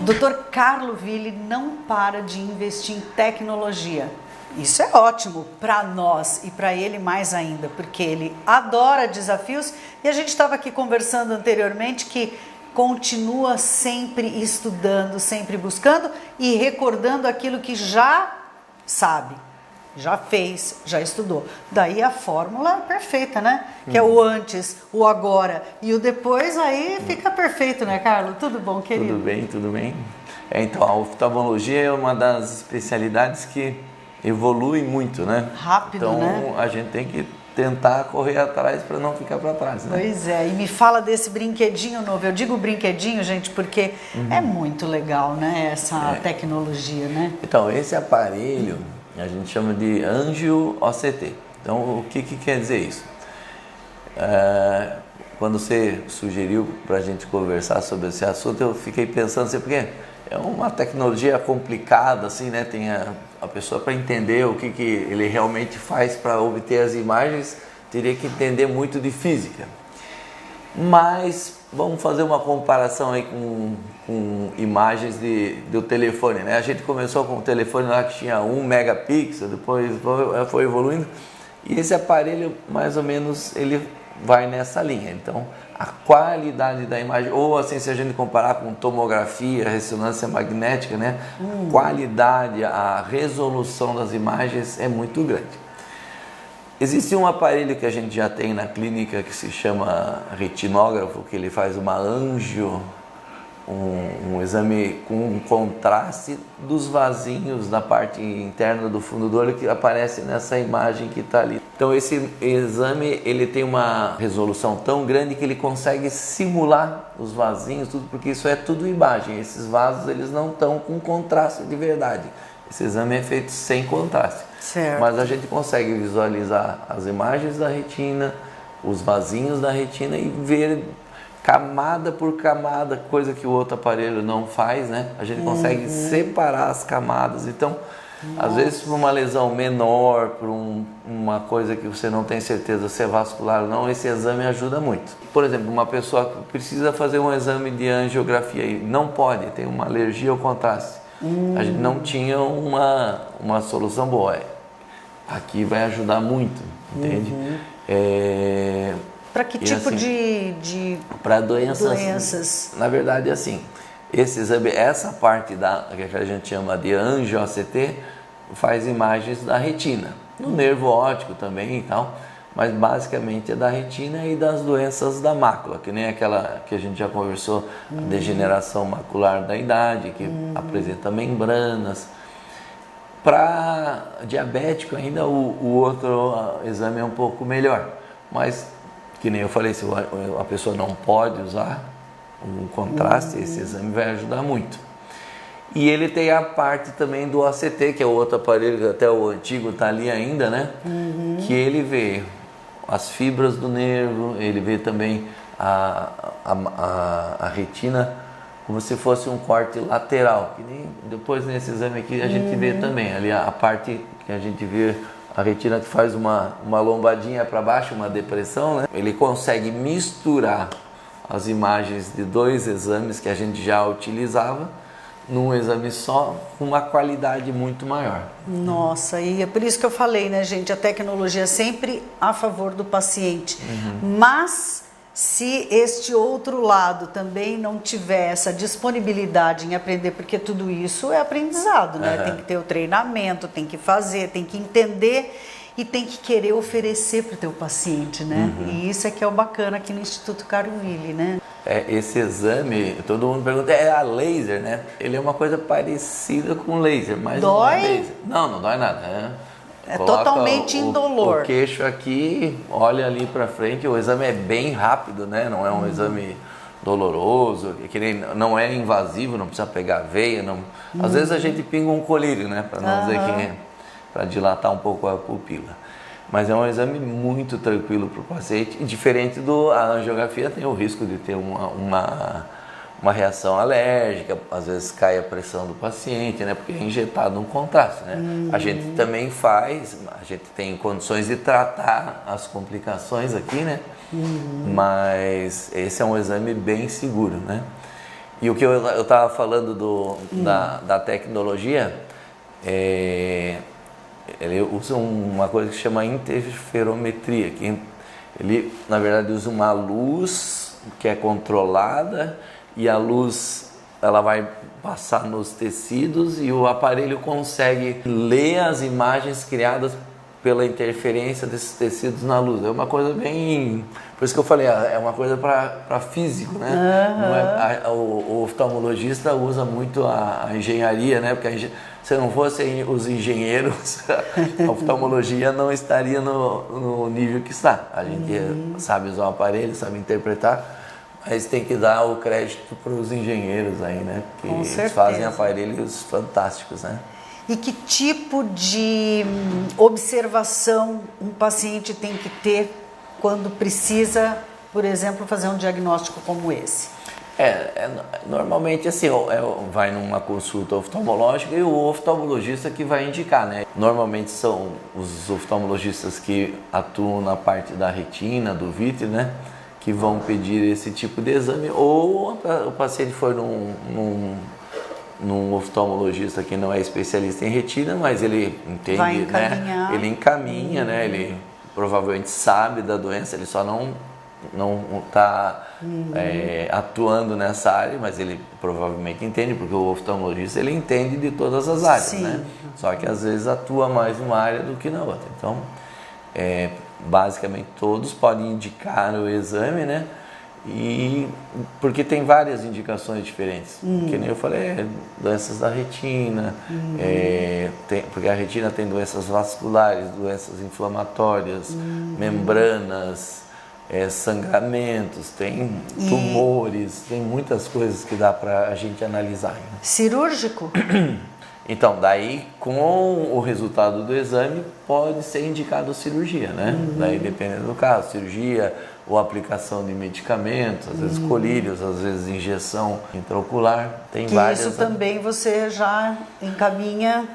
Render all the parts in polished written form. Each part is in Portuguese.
Dr. Carlo Willi não para de investir em tecnologia. Isso é ótimo para nós e para ele mais ainda, porque ele adora desafios e a gente estava aqui conversando anteriormente que continua sempre estudando, sempre buscando e recordando aquilo que já sabe, já fez, já estudou. Daí a fórmula é perfeita, né? Que é o antes, o agora e o depois, aí fica perfeito, né, Carlos? Tudo bom, querido? Tudo bem, tudo bem. Então, a oftalmologia é uma das especialidades que evolui muito, né? Rápido, então, né? Então, a gente tem que tentar correr atrás para não ficar para trás, né? Pois é, e me fala desse brinquedinho novo. Eu digo brinquedinho, gente, porque é muito legal, né? Essa tecnologia, né? Então, esse aparelho a gente chama de Angio OCT. Então, o que quer dizer isso? Quando você sugeriu para a gente conversar sobre esse assunto, eu fiquei pensando assim, porque é uma tecnologia complicada, assim, né? Tem a pessoa, para entender o que ele realmente faz para obter as imagens, teria que entender muito de física. Mas vamos fazer uma comparação aí com imagens do telefone, né? A gente começou com o telefone lá que tinha 1 megapixel, depois foi evoluindo, e esse aparelho, mais ou menos, ele vai nessa linha. Então, a qualidade da imagem, ou assim, se a gente comparar com tomografia, ressonância magnética, né? A qualidade, a resolução das imagens é muito grande. Existe um aparelho que a gente já tem na clínica que se chama retinógrafo, que ele faz uma angio, um exame com contraste dos vasinhos da parte interna do fundo do olho que aparece nessa imagem que está ali. Então esse exame ele tem uma resolução tão grande que ele consegue simular os vasinhos, tudo, porque isso é tudo imagem. Esses vasos eles não estão com contraste de verdade. Esse exame é feito sem contraste. Certo. Mas a gente consegue visualizar as imagens da retina, os vasinhos da retina e ver camada por camada, coisa que o outro aparelho não faz, né? A gente consegue separar as camadas. Então, às vezes por uma lesão menor, por uma coisa que você não tem certeza se é vascular ou não, esse exame ajuda muito. Por exemplo, uma pessoa que precisa fazer um exame de angiografia e não pode, tem uma alergia ao contraste. A gente não tinha uma solução boa. Aqui vai ajudar muito, entende? Para que tipo assim, de para doenças? Na verdade, assim, esse exame, essa parte que a gente chama de angio-OCT, faz imagens da retina, no nervo óptico também e tal, mas basicamente é da retina e das doenças da mácula, que nem aquela que a gente já conversou, a degeneração macular da idade, que apresenta membranas. Para diabético ainda o outro exame é um pouco melhor, mas que nem eu falei, se a pessoa não pode usar um contraste, esse exame vai ajudar muito. E ele tem a parte também do ACT, que é o outro aparelho, que até o antigo está ali ainda, né? Que ele vê as fibras do nervo, ele vê também a retina como se fosse um corte lateral. Que nem depois nesse exame aqui a gente vê também, ali a parte que a gente vê a retina que faz uma lombadinha para baixo, uma depressão, né? Ele consegue misturar as imagens de dois exames que a gente já utilizava num exame só, com uma qualidade muito maior. Nossa, e é por isso que eu falei, né, gente? A tecnologia é sempre a favor do paciente. Mas se este outro lado também não tiver essa disponibilidade em aprender, porque tudo isso é aprendizado, né? Tem que ter o treinamento, tem que fazer, tem que entender e tem que querer oferecer para o teu paciente, né? E isso é que é o bacana aqui no Instituto Carlo Willi, né? Esse exame, todo mundo pergunta, é a laser, né? Ele é uma coisa parecida com laser, mas dói? Não é laser. Não dói nada. É totalmente indolor. O queixo aqui, olha ali para frente, o exame é bem rápido, né? Não é um exame doloroso, que nem, não é invasivo, não precisa pegar veia. Não. Às vezes a gente pinga um colírio, né? Para não dizer que para dilatar um pouco a pupila. Mas é um exame muito tranquilo para o paciente. E diferente a angiografia, tem o risco de ter uma reação alérgica, às vezes cai a pressão do paciente, né? Porque é injetado um contraste, né? A gente também a gente tem condições de tratar as complicações aqui, né? Mas esse é um exame bem seguro, né? E o que eu estava falando da tecnologia, ele usa uma coisa que se chama interferometria, que ele, na verdade, usa uma luz que é controlada e a luz ela vai passar nos tecidos e o aparelho consegue ler as imagens criadas pela interferência desses tecidos na luz. É uma coisa bem... Por isso que eu falei, é uma coisa para físico, né? Não é, o oftalmologista usa muito a engenharia, né? Porque se não fossem os engenheiros, a oftalmologia não estaria no nível que está. A gente sabe usar o aparelho, sabe interpretar, mas tem que dar o crédito para os engenheiros aí, né? Porque eles fazem aparelhos fantásticos, né? E que tipo de observação um paciente tem que ter quando precisa, por exemplo, fazer um diagnóstico como esse? Normalmente assim, vai numa consulta oftalmológica e o oftalmologista que vai indicar, né? Normalmente são os oftalmologistas que atuam na parte da retina, do vítreo, né? Que vão pedir esse tipo de exame, ou o paciente for num oftalmologista que não é especialista em retina, mas ele entende, né? Ele encaminha, né? Ele provavelmente sabe da doença, ele só não está atuando nessa área, mas ele provavelmente entende, porque o oftalmologista ele entende de todas as áreas, né? Só que às vezes atua mais numa área do que na outra. Então, basicamente todos podem indicar o exame, né? E porque tem várias indicações diferentes, que nem eu falei, doenças da retina, porque a retina tem doenças vasculares, doenças inflamatórias, membranas, sangramentos, tem tumores, tem muitas coisas que dá para a gente analisar. Né? Cirúrgico? Então, daí com o resultado do exame pode ser indicado cirurgia, né? Daí dependendo do caso, cirurgia ou aplicação de medicamentos, às vezes colírios, às vezes injeção intraocular, tem várias. Isso também você já encaminha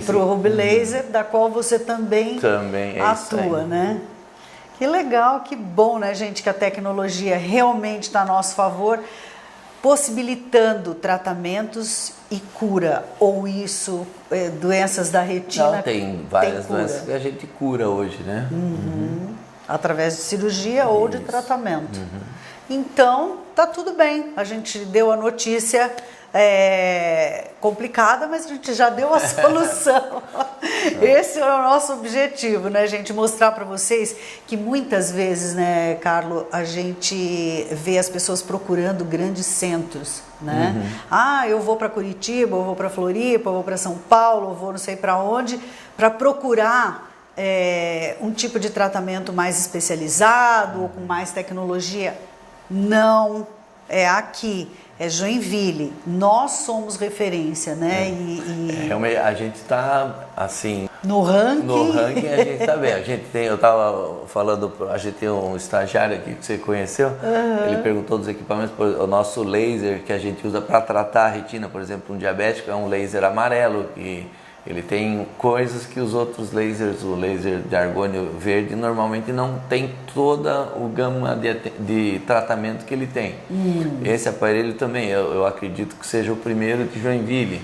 para o Ruby Laser, da qual você também atua, né? Que legal, que bom, né, gente, que a tecnologia realmente está a nosso favor, possibilitando tratamentos e cura, ou isso, doenças da retina? Não, tem várias doenças que a gente cura hoje, né? Através de cirurgia ou de tratamento. Então, tá tudo bem, a gente deu a notícia complicada, mas a gente já deu a solução. Esse é o nosso objetivo, né, gente? Mostrar para vocês que muitas vezes, né, Carlos, a gente vê as pessoas procurando grandes centros, né? Eu vou para Curitiba, eu vou para Floripa, eu vou para São Paulo, eu vou não sei para onde, para procurar um tipo de tratamento mais especializado ou com mais tecnologia. Não, é aqui. É Joinville, nós somos referência, né? A gente está assim... No ranking? No ranking a gente está bem. Eu estava falando, a gente tem um estagiário aqui que você conheceu, ele perguntou dos equipamentos, o nosso laser que a gente usa para tratar a retina, por exemplo, um diabético, é um laser amarelo, que ele tem coisas que os outros lasers, o laser de argônio verde, normalmente não tem toda o gama de tratamento que ele tem. Esse aparelho também, eu acredito que seja o primeiro de Joinville.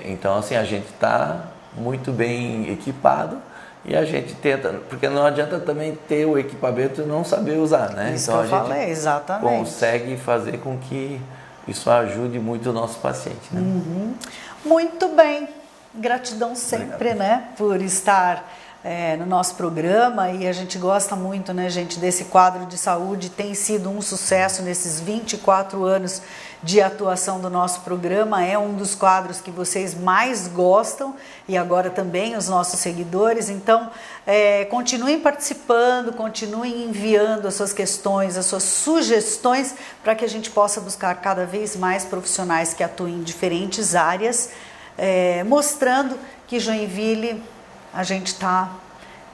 Então, assim, a gente está muito bem equipado e a gente tenta, porque não adianta também ter o equipamento e não saber usar, né? Isso então que eu falei, exatamente. Consegue fazer com que isso ajude muito o nosso paciente, né? Muito bem, gratidão sempre, né, por estar no nosso programa, e a gente gosta muito, né, gente, desse quadro de saúde, tem sido um sucesso nesses 24 anos de atuação do nosso programa, é um dos quadros que vocês mais gostam, e agora também os nossos seguidores, então continuem participando, continuem enviando as suas questões, as suas sugestões, para que a gente possa buscar cada vez mais profissionais que atuem em diferentes áreas, mostrando que Joinville a gente está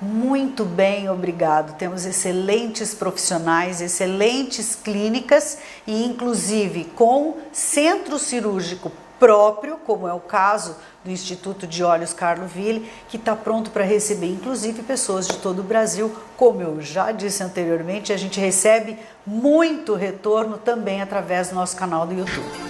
muito bem, obrigado. Temos excelentes profissionais, excelentes clínicas e inclusive com centro cirúrgico próprio, como é o caso do Instituto de Olhos Carlo Ville, que está pronto para receber, inclusive, pessoas de todo o Brasil. Como eu já disse anteriormente, a gente recebe muito retorno também através do nosso canal do YouTube.